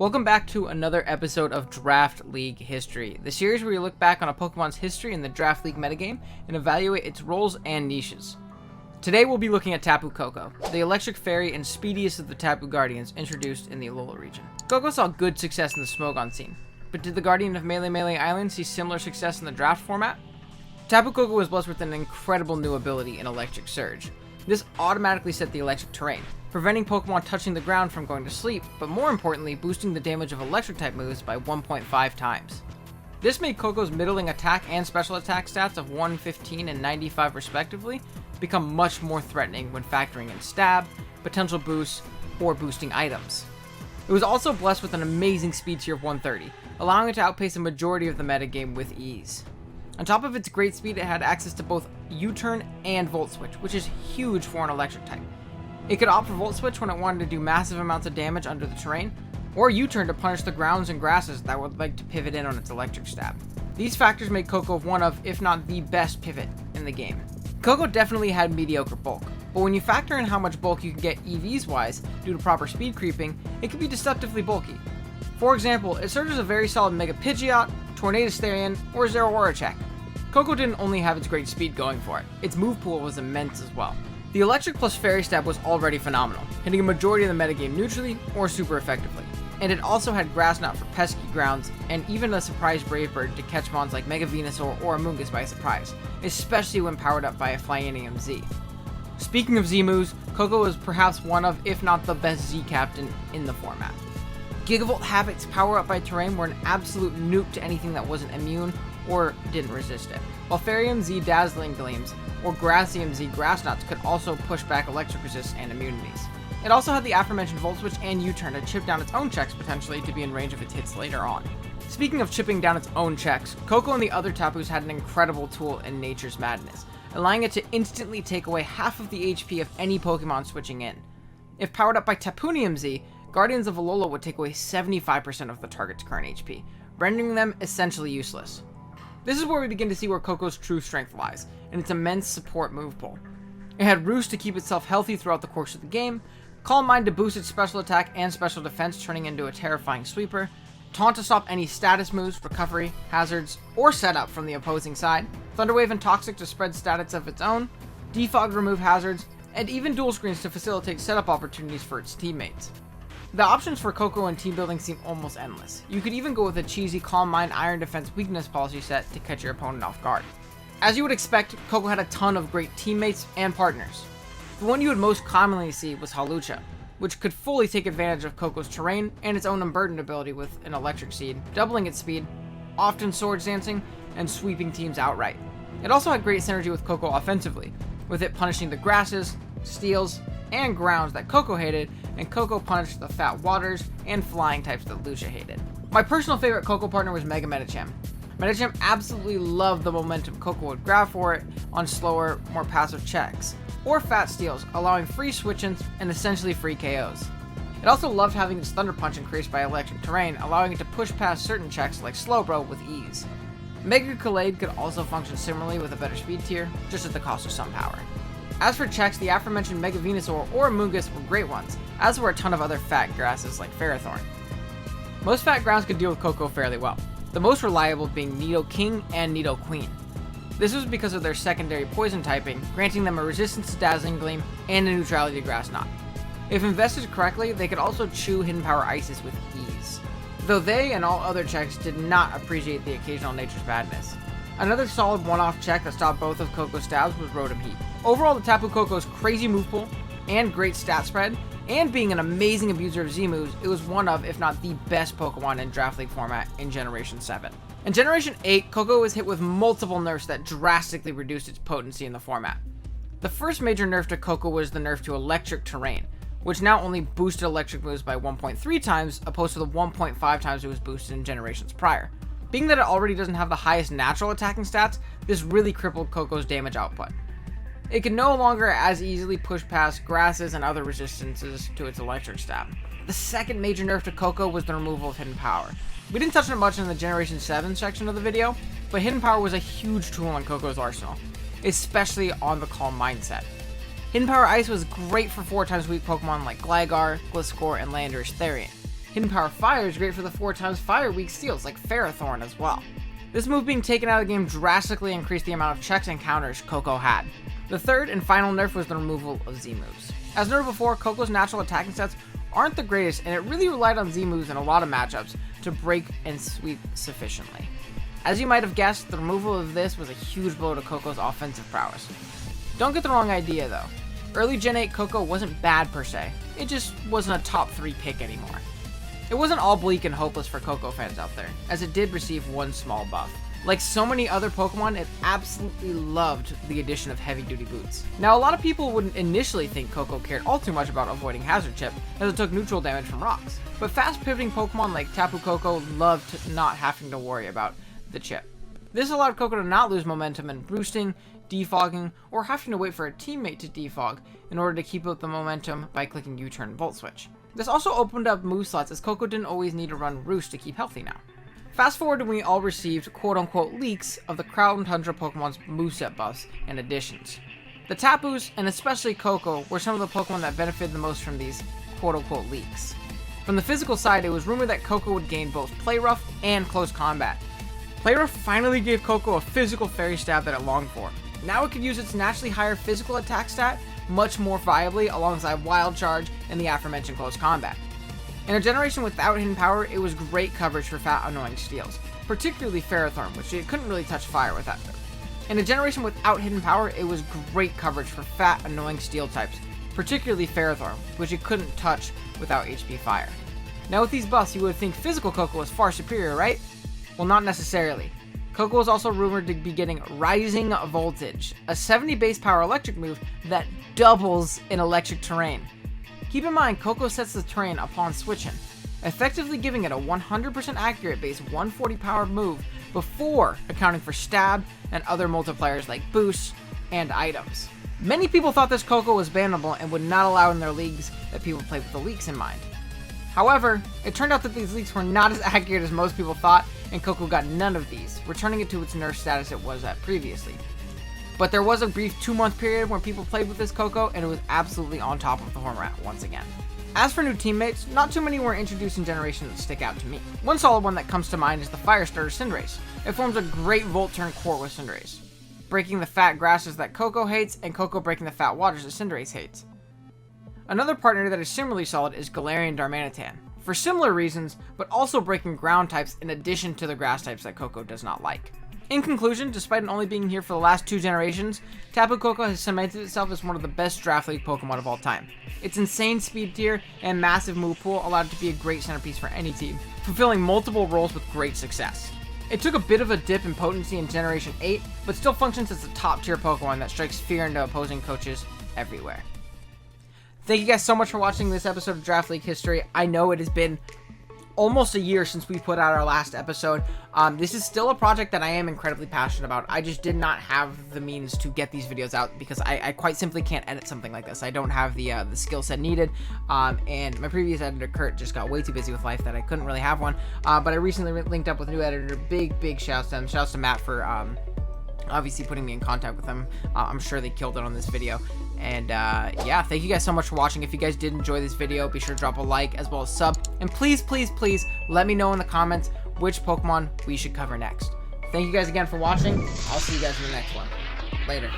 Welcome back to another episode of Draft League History, the series where we look back on a Pokemon's history in the Draft League metagame and evaluate its roles and niches. Today we'll be looking at Tapu Koko, the electric fairy and speediest of the Tapu Guardians introduced in the Alola region. Koko saw good success in the Smogon scene, but did the Guardian of Melee Island see similar success in the draft format? Tapu Koko was blessed with an incredible new ability in Electric Surge. This automatically set the electric terrain, preventing Pokemon touching the ground from going to sleep, but more importantly, boosting the damage of electric type moves by 1.5 times. This made Koko's middling attack and special attack stats of 115 and 95 respectively become much more threatening when factoring in stab, potential boosts, or boosting items. It was also blessed with an amazing speed tier of 130, allowing it to outpace a majority of the metagame with ease. On top of its great speed, it had access to both U-turn and Volt Switch, which is huge for an electric type. It could opt for Volt Switch when it wanted to do massive amounts of damage under the terrain, or U-turn to punish the grounds and grasses that would like to pivot in on its electric stab. These factors make Koko one of, if not the best pivot in the game. Koko definitely had mediocre bulk, but when you factor in how much bulk you can get EVs wise due to proper speed creeping, it can be deceptively bulky. For example, it serves as a very solid Mega Pidgeot, Tornadus Therian, or Zeraora check. Koko didn't only have its great speed going for it, its move pool was immense as well. The electric plus fairy stab was already phenomenal, hitting a majority of the metagame neutrally or super effectively. And it also had Grass Knot for pesky grounds, and even a surprise Brave Bird to catch mons like Mega Venusaur or Amoonguss by surprise, especially when powered up by a Flyinium Z. Speaking of Z moves, Koko was perhaps one of, if not the best Z captain in the format. Gigavolt Habits power up by terrain were an absolute nuke to anything that wasn't immune or didn't resist it, while Fairyum Z Dazzling Gleams or Grassium Z Grass Knots could also push back electric resists and immunities. It also had the aforementioned Volt Switch and U-turn to chip down its own checks potentially to be in range of its hits later on. Speaking of chipping down its own checks, Koko and the other Tapus had an incredible tool in Nature's Madness, allowing it to instantly take away half of the HP of any Pokemon switching in. If powered up by Tapunium Z, Guardians of Alola would take away 75% of the target's current HP, rendering them essentially useless. This is where we begin to see where Koko's true strength lies, in its immense support move pool. It had Roost to keep itself healthy throughout the course of the game, Calm Mind to boost its special attack and special defense, turning into a terrifying sweeper, Taunt to stop any status moves, recovery, hazards, or setup from the opposing side, Thunderwave and Toxic to spread status of its own, Defog to remove hazards, and even Dual Screens to facilitate setup opportunities for its teammates. The options for Koko and team building seem almost endless. You could even go with a cheesy Calm Mind Iron Defense weakness policy set to catch your opponent off guard. As you would expect, Koko had a ton of great teammates and partners. The one you would most commonly see was Hawlucha, which could fully take advantage of Koko's terrain and its own Unburdened ability with an Electric Seed, doubling its speed, often Swords Dancing, and sweeping teams outright. It also had great synergy with Koko offensively, with it punishing the grasses, steels, and grounds that Koko hated, and Koko punished the fat waters and flying types that Lucia hated. My personal favorite Koko partner was Mega Medicham. Medicham absolutely loved the momentum Koko would grab for it on slower, more passive checks, or fat steals, allowing free switch-ins and essentially free KOs. It also loved having its Thunder Punch increased by electric terrain, allowing it to push past certain checks like Slowbro with ease. Mega Collade could also function similarly with a better speed tier, just at the cost of some power. As for checks, the aforementioned Mega Venusaur or Amoonguss were great ones, as were a ton of other fat grasses like Ferrothorn. Most fat grounds could deal with Koko fairly well, the most reliable being Nidoking and Nidoqueen. This was because of their secondary poison typing, granting them a resistance to Dazzling Gleam and a neutrality to Grass Knot. If invested correctly, they could also chew Hidden Power Ices with ease, though they and all other checks did not appreciate the occasional Nature's Madness. Another solid one-off check that stopped both of Koko's stabs was Rotom Heat. Overall, the Tapu Koko's crazy move pool and great stat spread, and being an amazing abuser of Z moves, it was one of, if not the best Pokemon in Draft League format in Generation 7. In Generation 8, Koko was hit with multiple nerfs that drastically reduced its potency in the format. The first major nerf to Koko was the nerf to Electric Terrain, which now only boosted electric moves by 1.3 times, opposed to the 1.5 times it was boosted in generations prior. Being that it already doesn't have the highest natural attacking stats, this really crippled Koko's damage output. It could no longer as easily push past grasses and other resistances to its electric stab. The second major nerf to Koko was the removal of Hidden Power. We didn't touch on it much in the Generation 7 section of the video, but Hidden Power was a huge tool in Koko's arsenal, especially on the Calm Mind set. Hidden Power Ice was great for 4 times weak Pokemon like Gligar, Gliscor, and Landorus Therian. Hidden Power Fire is great for the 4x fire weak steals like Ferrothorn as well. This move being taken out of the game drastically increased the amount of checks and counters Koko had. The third and final nerf was the removal of Z moves. As noted before, Koko's natural attacking sets aren't the greatest, and it really relied on Z moves in a lot of matchups to break and sweep sufficiently. As you might have guessed, the removal of this was a huge blow to Koko's offensive prowess. Don't get the wrong idea though. Early Gen 8 Koko wasn't bad per se, it just wasn't a top 3 pick anymore. It wasn't all bleak and hopeless for Koko fans out there, as it did receive one small buff. Like so many other Pokemon, it absolutely loved the addition of heavy duty boots. Now a lot of people wouldn't initially think Koko cared all too much about avoiding Hazard Chip, as it took neutral damage from rocks. But fast pivoting Pokemon like Tapu Koko loved not having to worry about the chip. This allowed Koko to not lose momentum in boosting, defogging, or having to wait for a teammate to defog in order to keep up the momentum by clicking U-turn Volt Switch. This also opened up move slots as Koko didn't always need to run Roost to keep healthy now. Fast forward to when we all received quote-unquote leaks of the Crown Tundra Pokemon's moveset buffs and additions. The Tapus, and especially Koko, were some of the Pokemon that benefited the most from these quote-unquote leaks. From the physical side, it was rumored that Koko would gain both Play Rough and Close Combat. Play Rough finally gave Koko a physical fairy stab that it longed for. Now it could use its naturally higher physical attack stat much more viably alongside Wild Charge and the aforementioned Close Combat. In a generation without Hidden Power, it was great coverage for fat, annoying steals, particularly Ferrothorn, which it couldn't really touch fire with that. In a generation without Hidden Power, it was great coverage for fat, annoying steel types, particularly Ferrothorn, which it couldn't touch without HP Fire. Now with these buffs, you would think physical Koko was far superior, right? Well, not necessarily. Koko was also rumored to be getting Rising Voltage, a 70 base power electric move that doubles in electric terrain. Keep in mind, Koko sets the terrain upon switching, effectively giving it a 100% accurate base 140 power move before accounting for stab and other multipliers like boosts and items. Many people thought this Koko was bannable and would not allow in their leagues that people played with the leaks in mind. However, it turned out that these leaks were not as accurate as most people thought, and Koko got none of these, returning it to its nerf status it was at previously. But there was a brief 2-month period where people played with this Koko, and it was absolutely on top of the Hornrat once again. As for new teammates, not too many were introduced in Generation that stick out to me. One solid one that comes to mind is the Fire Starter Cinderace. It forms a great Volt Turn core with Cinderace, breaking the fat grasses that Koko hates, and Koko breaking the fat waters that Cinderace hates. Another partner that is similarly solid is Galarian Darmanitan, for similar reasons, but also breaking ground types in addition to the grass types that Koko does not like. In conclusion, despite it only being here for the last 2 generations, Tapu Koko has cemented itself as one of the best Draft League Pokemon of all time. Its insane speed tier and massive move pool allowed it to be a great centerpiece for any team, fulfilling multiple roles with great success. It took a bit of a dip in potency in Generation 8, but still functions as a top tier Pokemon that strikes fear into opposing coaches everywhere. Thank you guys so much for watching this episode of Draft League History. I know it has been almost a year since we put out our last episode. This is still a project that I am incredibly passionate about. I just did not have the means to get these videos out because I quite simply can't edit something like this. I don't have the skill set needed, and my previous editor, Kurt, just got way too busy with life that I couldn't really have one. But I recently linked up with a new editor. Big shouts to him. Shouts to Matt for obviously putting me in contact with them. I'm sure they killed it on this video. And yeah, thank you guys so much for watching. If you guys did enjoy this video, be sure to drop a like as well as sub. And please let me know in the comments which Pokemon we should cover next. Thank you guys again for watching. I'll see you guys in the next one. Later.